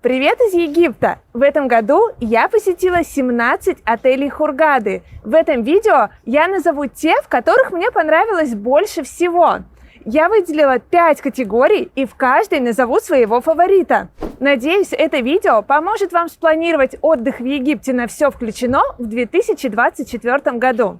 Привет из Египта! В этом году я посетила 17 отелей Хургады. В этом видео я назову те, в которых мне понравилось больше всего. Я выделила 5 категорий и в каждой назову своего фаворита. Надеюсь, это видео поможет вам спланировать отдых в Египте на все включено в 2024 году.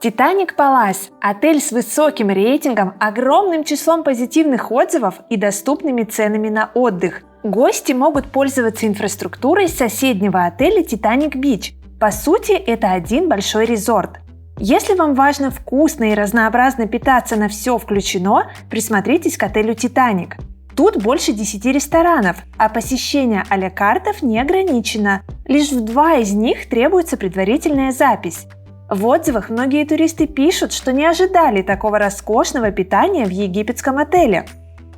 Титаник Палас – отель с высоким рейтингом, огромным числом позитивных отзывов и доступными ценами на отдых. Гости могут пользоваться инфраструктурой соседнего отеля Титаник Бич. По сути, это один большой резорт. Если вам важно вкусно и разнообразно питаться на все включено, присмотритесь к отелю Титаник. Тут больше 10 ресторанов, а посещение а-ля картов не ограничено. Лишь в 2 из них требуется предварительная запись. В отзывах многие туристы пишут, что не ожидали такого роскошного питания в египетском отеле.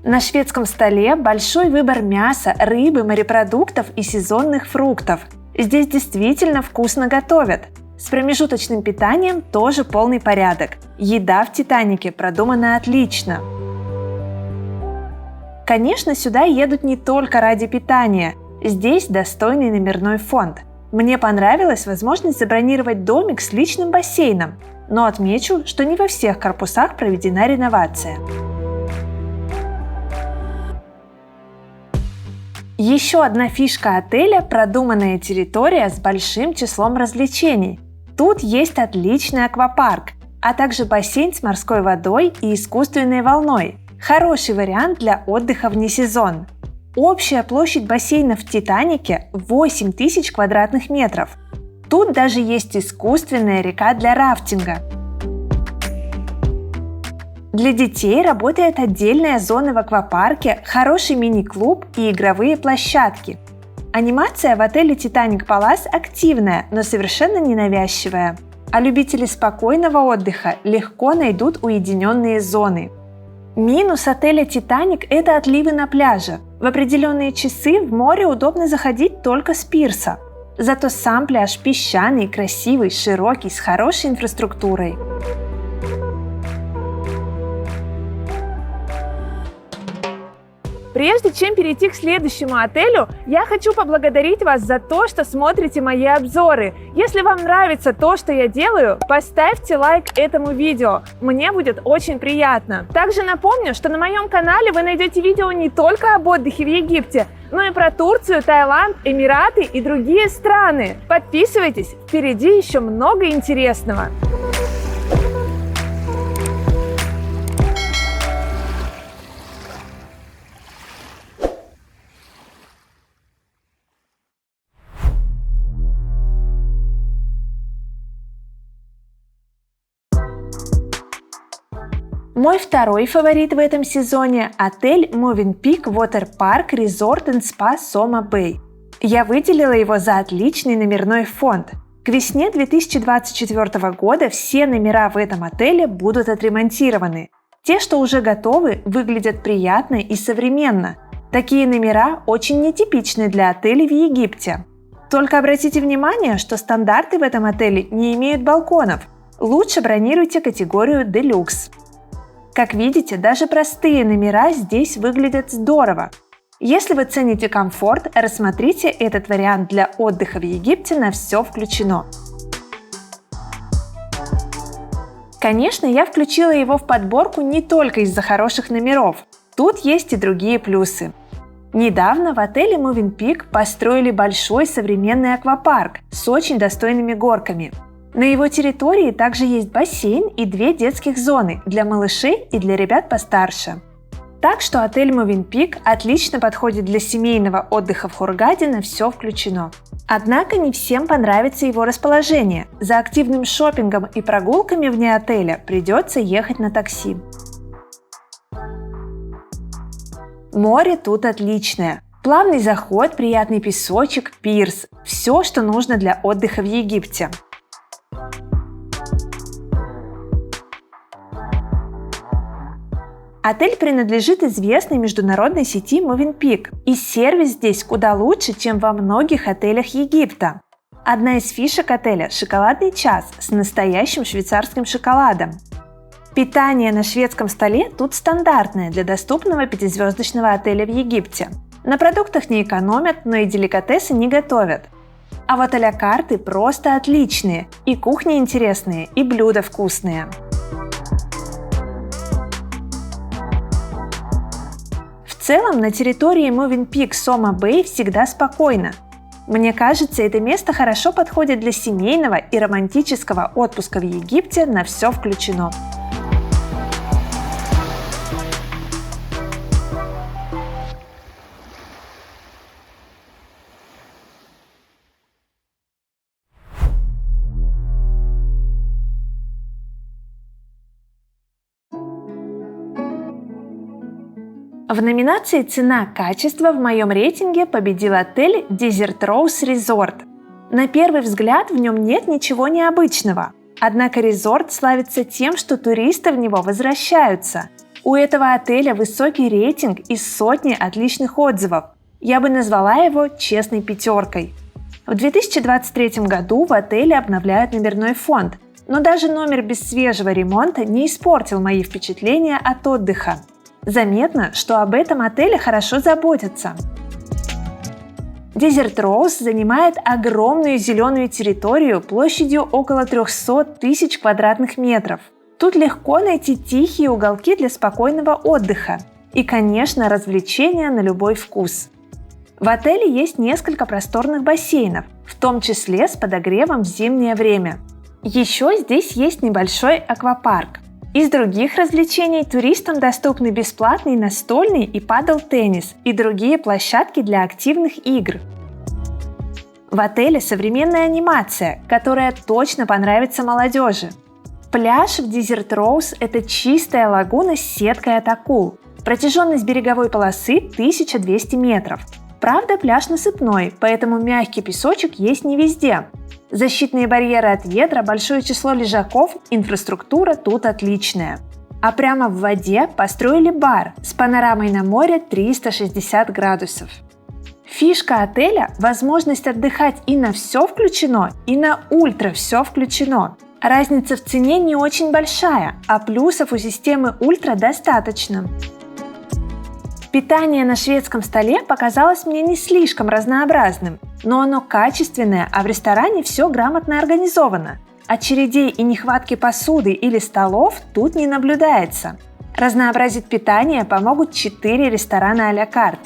На шведском столе большой выбор мяса, рыбы, морепродуктов и сезонных фруктов. Здесь действительно вкусно готовят. С промежуточным питанием тоже полный порядок. Еда в Титанике продумана отлично. Конечно, сюда едут не только ради питания. Здесь достойный номерной фонд. Мне понравилась возможность забронировать домик с личным бассейном, но отмечу, что не во всех корпусах проведена реновация. Еще одна фишка отеля – продуманная территория с большим числом развлечений. Тут есть отличный аквапарк, а также бассейн с морской водой и искусственной волной. Хороший вариант для отдыха вне сезон. Общая площадь бассейна в Титанике 8000 квадратных метров. Тут даже есть искусственная река для рафтинга. Для детей работает отдельная зона в аквапарке, хороший мини-клуб и игровые площадки. Анимация в отеле Титаник Палас активная, но совершенно ненавязчивая. А любители спокойного отдыха легко найдут уединенные зоны. Минус отеля «Титаник» – это отливы на пляже. В определенные часы в море удобно заходить только с пирса. Зато сам пляж песчаный, красивый, широкий, с хорошей инфраструктурой. Прежде чем перейти к следующему отелю, я хочу поблагодарить вас за то, что смотрите мои обзоры. Если вам нравится то, что я делаю, поставьте лайк этому видео. Мне будет очень приятно. Также напомню, что на моем канале вы найдете видео не только об отдыхе в Египте, но и про Турцию, Таиланд, Эмираты и другие страны. Подписывайтесь, впереди еще много интересного. Мой второй фаворит в этом сезоне – отель Movenpick Water Park Resort & Spa Soma Bay. Я выделила его за отличный номерной фонд. К весне 2024 года все номера в этом отеле будут отремонтированы. Те, что уже готовы, выглядят приятно и современно. Такие номера очень нетипичны для отелей в Египте. Только обратите внимание, что стандарты в этом отеле не имеют балконов. Лучше бронируйте категорию Deluxe. Как видите, даже простые номера здесь выглядят здорово. Если вы цените комфорт, рассмотрите этот вариант для отдыха в Египте на все включено. Конечно, я включила его в подборку не только из-за хороших номеров. Тут есть и другие плюсы. Недавно в отеле Movenpick построили большой современный аквапарк с очень достойными горками. На его территории также есть бассейн и 2 детских зоны для малышей и для ребят постарше. Так что отель Movenpick отлично подходит для семейного отдыха в Хургаде на все включено. Однако не всем понравится его расположение. За активным шопингом и прогулками вне отеля придется ехать на такси. Море тут отличное. Плавный заход, приятный песочек, пирс – все, что нужно для отдыха в Египте. Отель принадлежит известной международной сети Movenpick, и сервис здесь куда лучше, чем во многих отелях Египта. Одна из фишек отеля – шоколадный час с настоящим швейцарским шоколадом. Питание на шведском столе тут стандартное для доступного пятизвездочного отеля в Египте. На продуктах не экономят, но и деликатесы не готовят. А вот а-ля карты просто отличные, и кухни интересные, и блюда вкусные. В целом на территории Mövenpick Soma Bay всегда спокойно. Мне кажется, это место хорошо подходит для семейного и романтического отпуска в Египте на все включено. В номинации «Цена-качество» в моем рейтинге победил отель Desert Rose Resort. На первый взгляд в нем нет ничего необычного. Однако резорт славится тем, что туристы в него возвращаются. У этого отеля высокий рейтинг и сотни отличных отзывов. Я бы назвала его честной пятеркой. В 2023 году в отеле обновляют номерной фонд, но даже номер без свежего ремонта не испортил мои впечатления от отдыха. Заметно, что об этом отеле хорошо заботятся. Desert Rose занимает огромную зеленую территорию площадью около 300 тысяч квадратных метров. Тут легко найти тихие уголки для спокойного отдыха и, конечно, развлечения на любой вкус. В отеле есть несколько просторных бассейнов, в том числе с подогревом в зимнее время. Еще здесь есть небольшой аквапарк. Из других развлечений туристам доступны бесплатный настольный и падл-теннис и другие площадки для активных игр. В отеле современная анимация, которая точно понравится молодежи. Пляж в Desert Rose – это чистая лагуна с сеткой от акул. Протяженность береговой полосы 1200 метров. Правда, пляж насыпной, поэтому мягкий песочек есть не везде. Защитные барьеры от ветра, большое число лежаков, инфраструктура тут отличная. А прямо в воде построили бар с панорамой на море 360 градусов. Фишка отеля – возможность отдыхать и на все включено, и на ультра все включено. Разница в цене не очень большая, а плюсов у системы ультра достаточно. Питание на шведском столе показалось мне не слишком разнообразным, но оно качественное, а в ресторане все грамотно организовано. Очередей и нехватки посуды или столов тут не наблюдается. Разнообразить питание помогут 4 ресторана а-ля карт.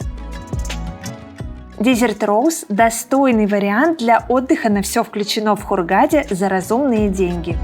Desert Rose – достойный вариант для отдыха на все включено в Хургаде за разумные деньги.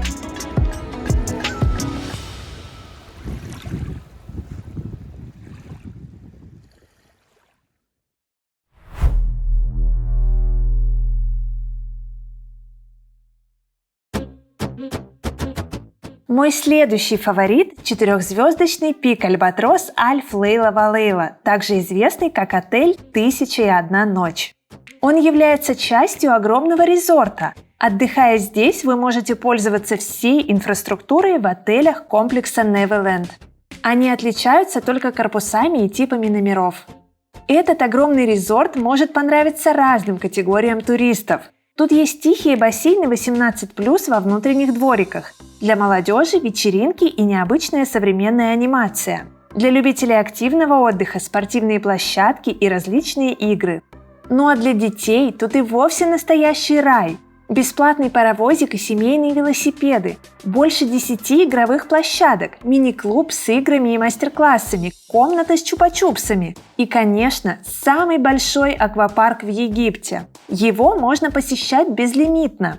Мой следующий фаворит – 4-звездочный Пик Альбатрос Альф Лейла Валейла, также известный как отель «1001 ночь». Он является частью огромного резорта. Отдыхая здесь, вы можете пользоваться всей инфраструктурой в отелях комплекса Neverland. Они отличаются только корпусами и типами номеров. Этот огромный резорт может понравиться разным категориям туристов. Тут есть тихие бассейны 18+, во внутренних двориках. Для молодежи вечеринки и необычная современная анимация. Для любителей активного отдыха спортивные площадки и различные игры. Ну а для детей тут и вовсе настоящий рай. Бесплатный паровозик и семейные велосипеды. Больше 10 игровых площадок, мини-клуб с играми и мастер-классами, комната с чупа-чупсами. И, конечно, самый большой аквапарк в Египте. Его можно посещать безлимитно.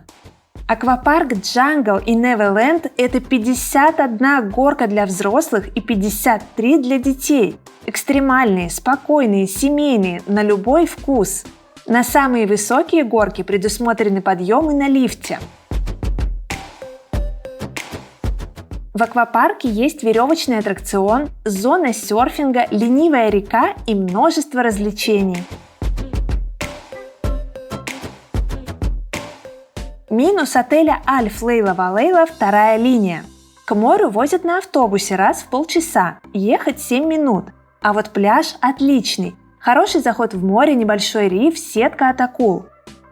Аквапарк Джангл и Neverland – это 51 горка для взрослых и 53 для детей. Экстремальные, спокойные, семейные, на любой вкус. На самые высокие горки предусмотрены подъемы на лифте. В аквапарке есть веревочный аттракцион, зона серфинга, ленивая река и множество развлечений. Минус отеля Альф Лейла Валейла – вторая линия. К морю возят на автобусе раз в полчаса, ехать 7 минут. А вот пляж отличный. Хороший заход в море, небольшой риф, сетка от акул.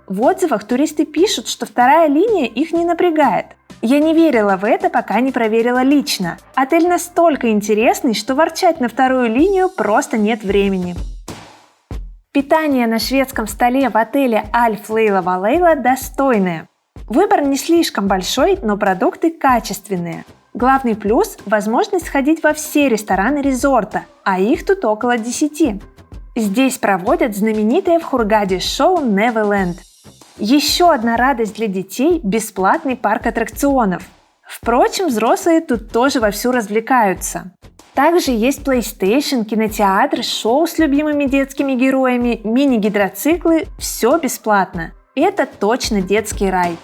В отзывах туристы пишут, что вторая линия их не напрягает. Я не верила в это, пока не проверила лично. Отель настолько интересный, что ворчать на вторую линию просто нет времени. Питание на шведском столе в отеле Альф Лейла Валейла достойное. Выбор не слишком большой, но продукты качественные. Главный плюс – возможность сходить во все рестораны резорта, а их тут около 10. Здесь проводят знаменитое в Хургаде шоу Neverland. Еще одна радость для детей – бесплатный парк аттракционов. Впрочем, взрослые тут тоже вовсю развлекаются. Также есть PlayStation, кинотеатр, шоу с любимыми детскими героями, мини-гидроциклы – все бесплатно. Это точно детский рай.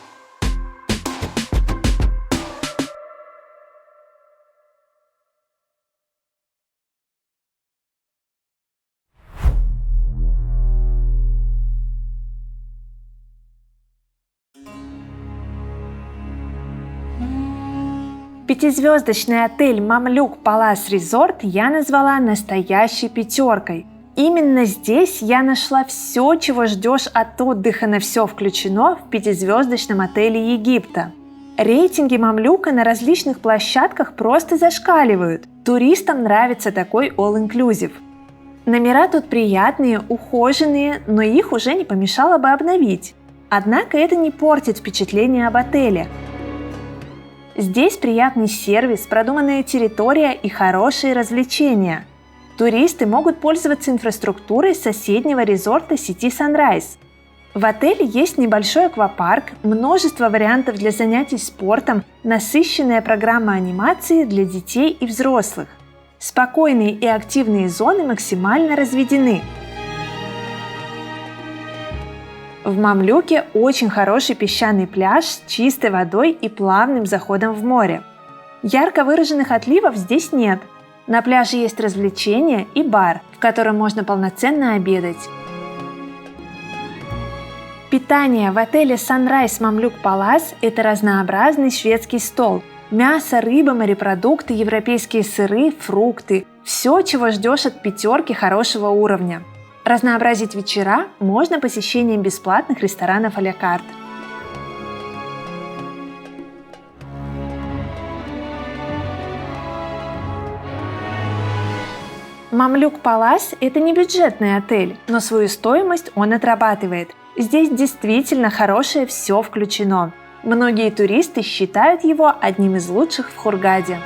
Пятизвездочный отель Мамлюк Палас Резорт я назвала настоящей пятеркой. Именно здесь я нашла все, чего ждешь от отдыха на все включено в пятизвездочном отеле Египта. Рейтинги Мамлюка на различных площадках просто зашкаливают. Туристам нравится такой all-inclusive. Номера тут приятные, ухоженные, но их уже не помешало бы обновить. Однако это не портит впечатление об отеле. Здесь приятный сервис, продуманная территория и хорошие развлечения. Туристы могут пользоваться инфраструктурой соседнего резорта сети Sunrise. В отеле есть небольшой аквапарк, множество вариантов для занятий спортом, насыщенная программа анимации для детей и взрослых. Спокойные и активные зоны максимально разведены. В Мамлюке очень хороший песчаный пляж с чистой водой и плавным заходом в море. Ярко выраженных отливов здесь нет. На пляже есть развлечения и бар, в котором можно полноценно обедать. Питание в отеле Sunrise Мамлюк Палас – это разнообразный шведский стол. Мясо, рыба, морепродукты, европейские сыры, фрукты – все, чего ждешь от пятерки хорошего уровня. Разнообразить вечера можно посещением бесплатных ресторанов а-ля карт. Мамлюк Палас – это не бюджетный отель, но свою стоимость он отрабатывает. Здесь действительно хорошее все включено. Многие туристы считают его одним из лучших в Хургаде.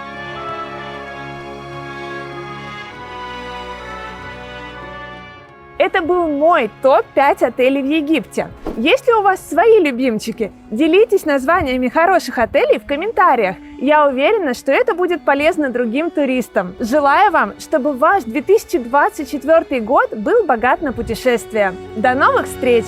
Это был мой топ-5 отелей в Египте. Есть ли у вас свои любимчики? Делитесь названиями хороших отелей в комментариях. Я уверена, что это будет полезно другим туристам. Желаю вам, чтобы ваш 2024 год был богат на путешествия. До новых встреч!